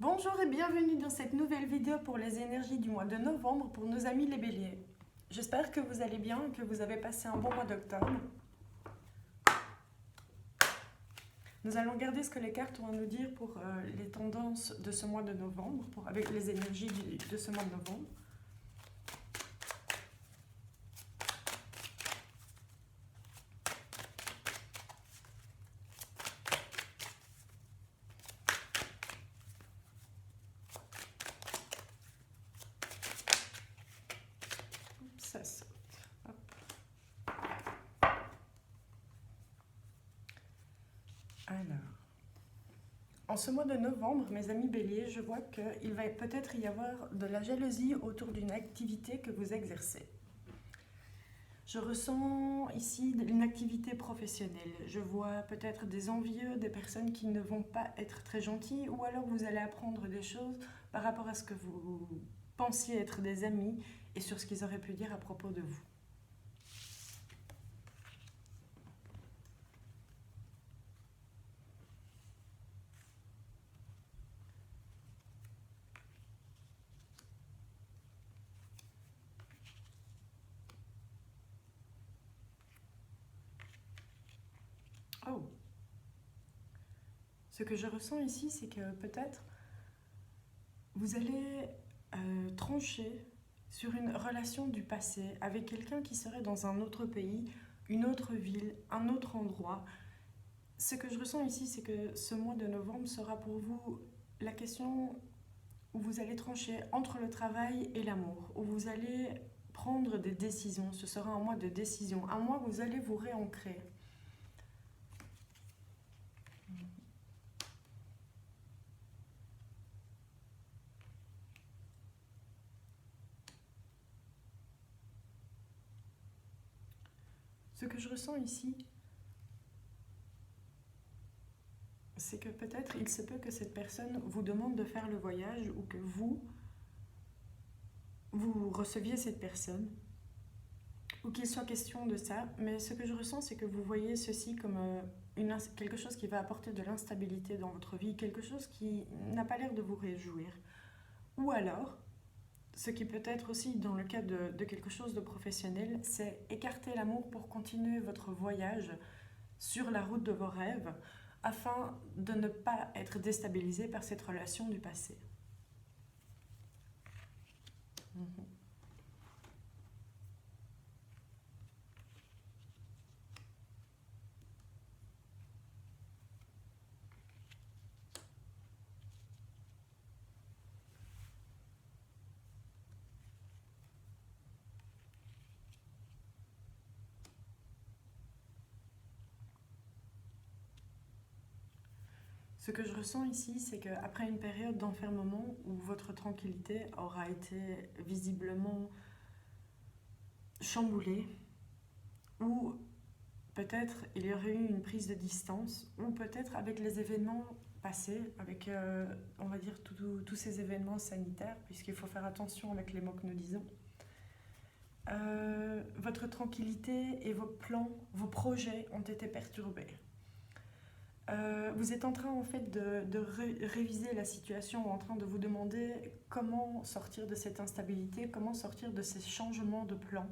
Bonjour et bienvenue dans cette nouvelle vidéo pour les énergies du mois de novembre pour nos amis les béliers. J'espère que vous allez bien et que vous avez passé un bon mois d'octobre. Nous allons regarder ce que les cartes ont à nous dire pour les tendances de ce mois de novembre, avec les énergies de ce mois de novembre. Ça saute. Hop. Alors, en ce mois de novembre, mes amis béliers, je vois qu'il va peut-être y avoir de la jalousie autour d'une activité que vous exercez. Je ressens ici une activité professionnelle. Je vois peut-être des envieux, des personnes qui ne vont pas être très gentilles, ou alors vous allez apprendre des choses par rapport à ce que vous pensiez être des amis et sur ce qu'ils auraient pu dire à propos de vous. Oh! Ce que je ressens ici, c'est que peut-être vous allez trancher sur une relation du passé avec quelqu'un qui serait dans un autre pays, une autre ville, un autre endroit. Ce que je ressens ici, c'est que ce mois de novembre sera pour vous la question où vous allez trancher entre le travail et l'amour, où vous allez prendre des décisions. Ce sera un mois de décision, un mois où vous allez vous réancrer. Ce que je ressens ici, c'est que peut-être il se peut que cette personne vous demande de faire le voyage ou que vous receviez cette personne ou qu'il soit question de ça. Mais ce que je ressens, c'est que vous voyez ceci comme quelque chose qui va apporter de l'instabilité dans votre vie, quelque chose qui n'a pas l'air de vous réjouir. Ou alors, ce qui peut être aussi dans le cas de quelque chose de professionnel, c'est écarter l'amour pour continuer votre voyage sur la route de vos rêves afin de ne pas être déstabilisé par cette relation du passé. Mhm. Ce que je ressens ici, c'est qu'après une période d'enfermement où votre tranquillité aura été visiblement chamboulée, où peut-être il y aurait eu une prise de distance, ou peut-être avec les événements passés, avec, on va dire, tous ces événements sanitaires, puisqu'il faut faire attention avec les mots que nous disons, votre tranquillité et vos plans, vos projets ont été perturbés. Vous êtes en train en fait de réviser la situation, en train de vous demander comment sortir de cette instabilité, comment sortir de ces changements de plan.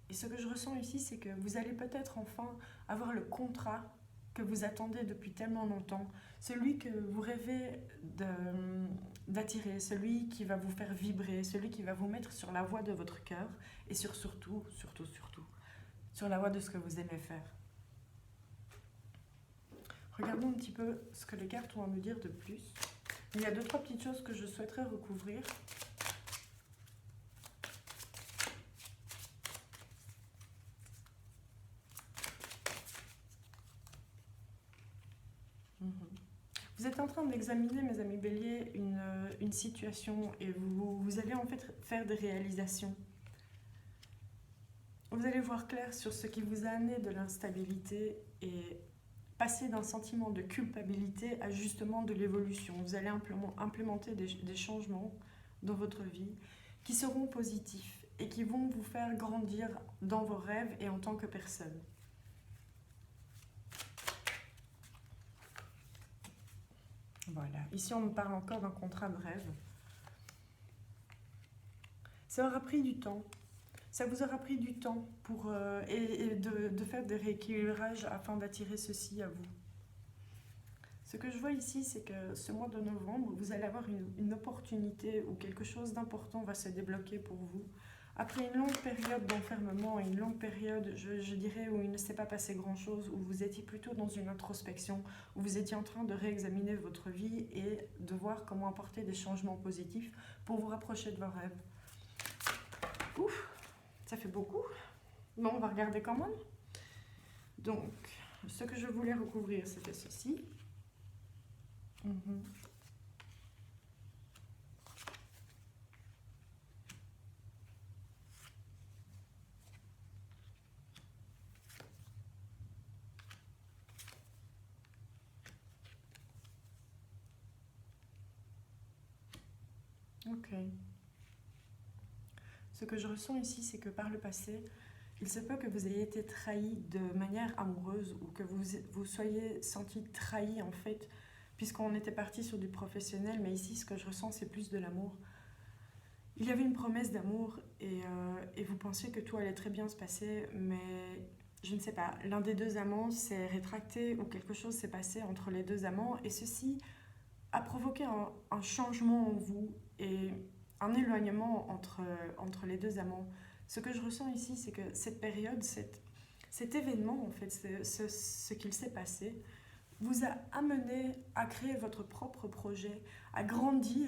Et ce que je ressens ici, c'est que vous allez peut-être enfin avoir le contrat que vous attendez depuis tellement longtemps, celui que vous rêvez d'attirer, celui qui va vous faire vibrer, celui qui va vous mettre sur la voie de votre cœur et surtout, sur la voie de ce que vous aimez faire. Regardons un petit peu ce que les cartes ont à nous dire de plus. Il y a 2-3 petites choses que je souhaiterais recouvrir. Vous êtes en train d'examiner, mes amis béliers, une situation et vous allez en fait faire des réalisations. Vous allez voir clair sur ce qui vous a amené de l'instabilité et passer d'un sentiment de culpabilité à justement de l'évolution. Vous allez implémenter des changements dans votre vie qui seront positifs et qui vont vous faire grandir dans vos rêves et en tant que personne. Voilà. Ici, on me parle encore d'un contrat de rêve. Ça aura pris du temps. Ça vous aura pris du temps et de faire des rééquilibrages afin d'attirer ceci à vous. Ce que je vois ici, c'est que ce mois de novembre, vous allez avoir une opportunité où quelque chose d'important va se débloquer pour vous. Après une longue période d'enfermement et une longue période, je dirais, où il ne s'est pas passé grand-chose, où vous étiez plutôt dans une introspection, où vous étiez en train de réexaminer votre vie et de voir comment apporter des changements positifs pour vous rapprocher de vos rêves. Ouf, ça fait beaucoup. Bon, on va regarder quand même. Donc, ce que je voulais recouvrir, c'était ceci. Ok. Ce que je ressens ici, c'est que par le passé, il se peut que vous ayez été trahi de manière amoureuse ou que vous soyez senti trahi en fait, puisqu'on était parti sur du professionnel, mais ici, ce que je ressens, c'est plus de l'amour. Il y avait une promesse d'amour et vous pensiez que tout allait très bien se passer, mais je ne sais pas, l'un des deux amants s'est rétracté ou quelque chose s'est passé entre les deux amants et ceci a provoqué un changement en vous et un éloignement entre les deux amants. Ce que je ressens ici, c'est que cette période, cet événement, en fait, ce qu'il s'est passé, vous a amené à créer votre propre projet, à grandir.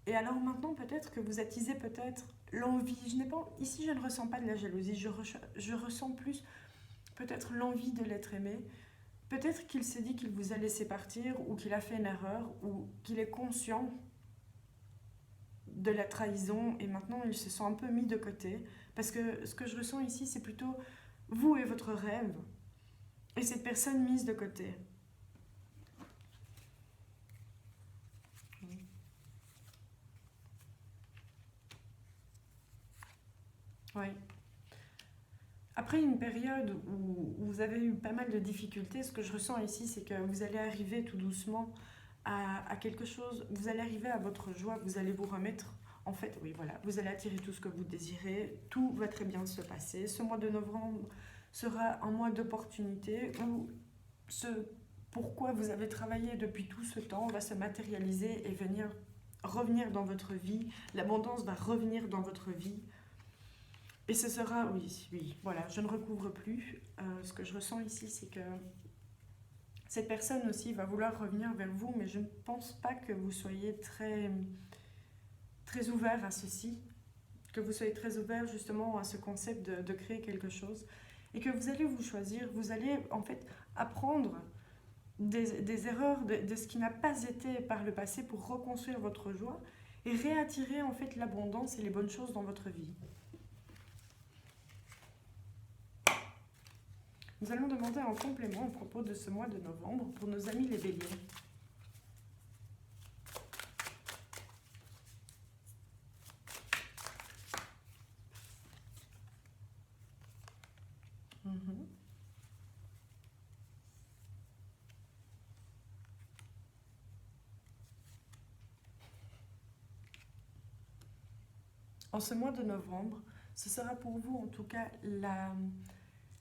Et alors maintenant, peut-être que vous attisez peut-être l'envie. Ici, je ne ressens pas de la jalousie, je ressens plus peut-être l'envie de l'être aimé. Peut-être qu'il s'est dit qu'il vous a laissé partir ou qu'il a fait une erreur ou qu'il est conscient de la trahison et maintenant il se sent un peu mis de côté. Parce que ce que je ressens ici, c'est plutôt vous et votre rêve et cette personne mise de côté. Oui. Après une période où vous avez eu pas mal de difficultés, ce que je ressens ici, c'est que vous allez arriver tout doucement à quelque chose, vous allez arriver à votre joie, vous allez vous remettre, en fait, oui, voilà, vous allez attirer tout ce que vous désirez, tout va très bien se passer. Ce mois de novembre sera un mois d'opportunité où ce pourquoi vous avez travaillé depuis tout ce temps va se matérialiser et revenir dans votre vie. L'abondance va revenir dans votre vie. Et ce sera, oui, voilà, je ne recouvre plus. Ce que je ressens ici, c'est que cette personne aussi va vouloir revenir vers vous, mais je ne pense pas que vous soyez très ouvert à ceci, que vous soyez très ouvert justement à ce concept de créer quelque chose, et que vous allez vous choisir, vous allez en fait apprendre des erreurs, de ce qui n'a pas été par le passé pour reconstruire votre joie et réattirer en fait l'abondance et les bonnes choses dans votre vie. Nous allons demander un complément à propos de ce mois de novembre pour nos amis les béliers. En ce mois de novembre, ce sera pour vous en tout cas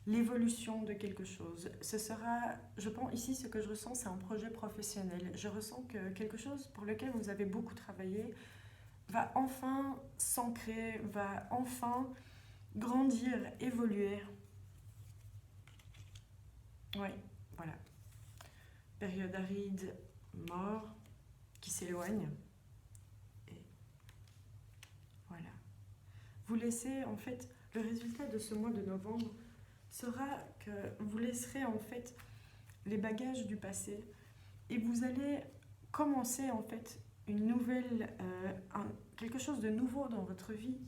l'évolution de quelque chose. Ce sera, je pense, ici ce que je ressens, c'est un projet professionnel. Je ressens que quelque chose pour lequel vous avez beaucoup travaillé va enfin s'ancrer, va enfin grandir, évoluer. Oui, voilà. Période aride, mort, qui s'éloigne. Et voilà. Vous laissez, en fait, le résultat de ce mois de novembre sera que vous laisserez, en fait, les bagages du passé et vous allez commencer, en fait, une nouvelle, quelque chose de nouveau dans votre vie.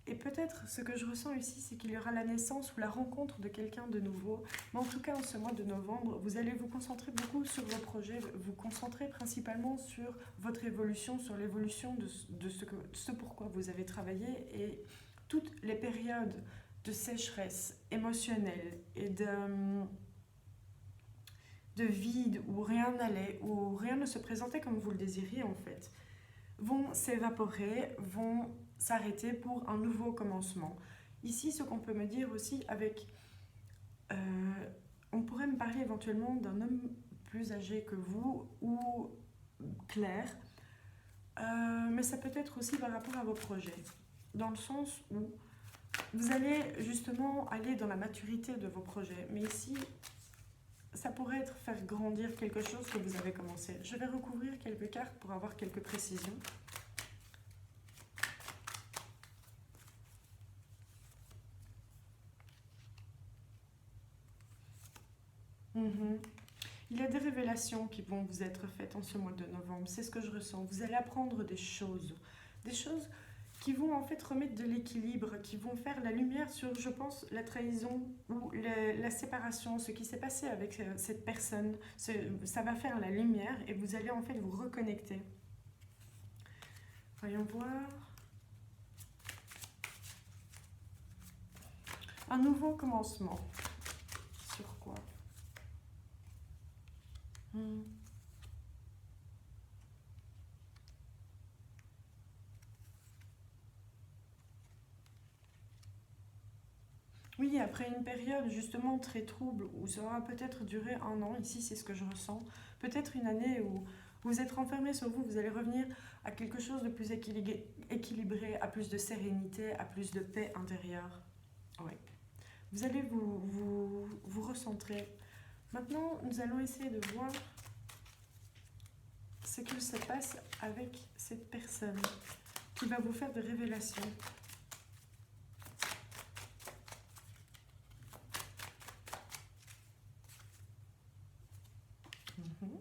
Et peut-être ce que je ressens ici, c'est qu'il y aura la naissance ou la rencontre de quelqu'un de nouveau. Mais en tout cas, en ce mois de novembre, vous allez vous concentrer beaucoup sur vos projets, vous concentrer principalement sur votre évolution, sur l'évolution de ce pourquoi vous avez travaillé et toutes les périodes de sécheresse émotionnelle et de vide où rien n'allait, où rien ne se présentait comme vous le désiriez en fait, vont s'évaporer, vont s'arrêter pour un nouveau commencement. Ici, ce qu'on peut me dire aussi avec... on pourrait me parler éventuellement d'un homme plus âgé que vous ou clair, mais ça peut être aussi par rapport à vos projets, dans le sens où vous allez justement aller dans la maturité de vos projets. Mais ici, ça pourrait être faire grandir quelque chose que vous avez commencé. Je vais recouvrir quelques cartes pour avoir quelques précisions. Mhm. Il y a des révélations qui vont vous être faites en ce mois de novembre. C'est ce que je ressens. Vous allez apprendre des choses qui vont en fait remettre de l'équilibre, qui vont faire la lumière sur, je pense, la trahison ou la séparation, ce qui s'est passé avec cette personne. Ça va faire la lumière et vous allez en fait vous reconnecter. Voyons voir. Un nouveau commencement. Sur quoi? Oui, après une période justement très trouble où ça aura peut-être duré un an, ici c'est ce que je ressens, peut-être une année où vous êtes renfermé sur vous, vous allez revenir à quelque chose de plus équilibré, à plus de sérénité, à plus de paix intérieure. Oui. Vous allez vous recentrer. Maintenant, nous allons essayer de voir ce qu'il se passe avec cette personne qui va vous faire des révélations. Mhm.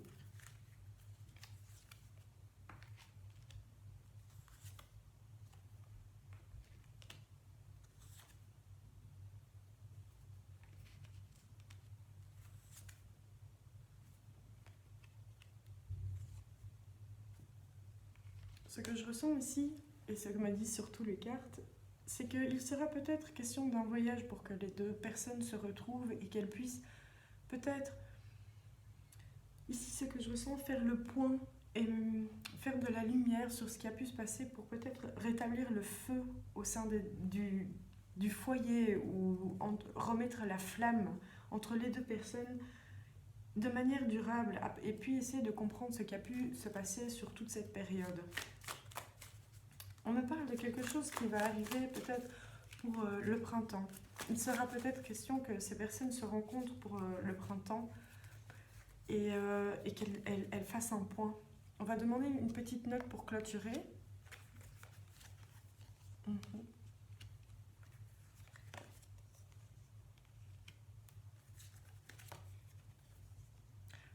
Ce que je ressens ici, et ce que me disent surtout les cartes, c'est qu'il sera peut-être question d'un voyage pour que les deux personnes se retrouvent et qu'elles puissent peut-être, ici ce que je ressens, faire le point et faire de la lumière sur ce qui a pu se passer pour peut-être rétablir le feu au sein du foyer ou remettre la flamme entre les deux personnes de manière durable et puis essayer de comprendre ce qui a pu se passer sur toute cette période. On me parle de quelque chose qui va arriver peut-être pour le printemps. Il sera peut-être question que ces personnes se rencontrent pour le printemps et qu'elles fassent un point. On va demander une petite note pour clôturer. Mhm.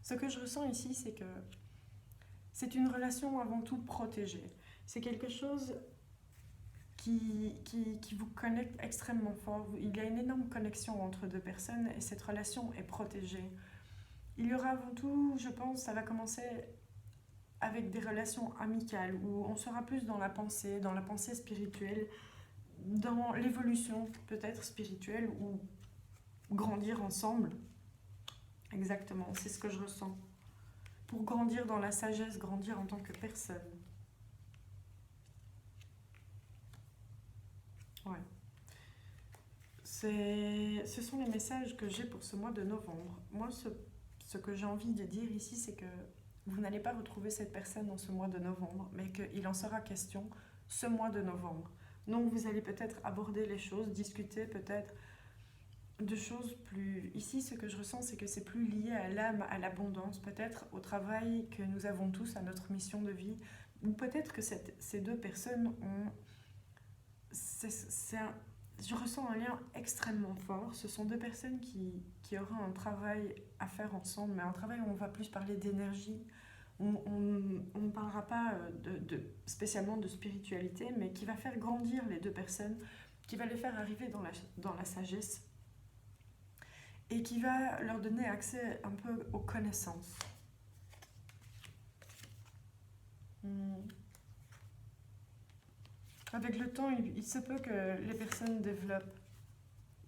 Ce que je ressens ici, c'est que c'est une relation avant tout protégée. C'est quelque chose qui vous connecte extrêmement fort. Il y a une énorme connexion entre deux personnes et cette relation est protégée. Il y aura avant tout, je pense, ça va commencer avec des relations amicales où on sera plus dans la pensée spirituelle, dans l'évolution peut-être spirituelle ou grandir ensemble. Exactement, c'est ce que je ressens. Pour grandir dans la sagesse, grandir en tant que personne. Ouais. Ce sont les messages que j'ai pour ce mois de novembre. Moi, ce que j'ai envie de dire ici, c'est que vous n'allez pas retrouver cette personne dans ce mois de novembre, mais qu'il en sera question ce mois de novembre. Donc vous allez peut-être aborder les choses, discuter peut-être de choses plus... Ici, ce que je ressens, c'est que c'est plus lié à l'âme, à l'abondance, peut-être au travail que nous avons tous, à notre mission de vie, ou peut-être que ces deux personnes ont... je ressens un lien extrêmement fort. Ce sont deux personnes qui auront un travail à faire ensemble, mais un travail où on va plus parler d'énergie. On ne parlera pas spécialement de spiritualité, mais qui va faire grandir les deux personnes, qui va les faire arriver dans la sagesse et qui va leur donner accès un peu aux connaissances. Avec le temps, il se peut que les personnes développent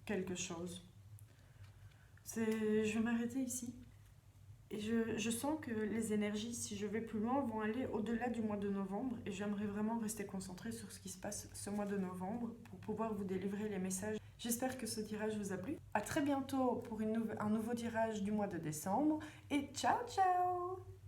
quelque chose. Je vais m'arrêter ici. Et je sens que les énergies, si je vais plus loin, vont aller au-delà du mois de novembre. Et j'aimerais vraiment rester concentrée sur ce qui se passe ce mois de novembre pour pouvoir vous délivrer les messages. J'espère que ce tirage vous a plu. À très bientôt pour un nouveau tirage du mois de décembre. Et ciao ciao!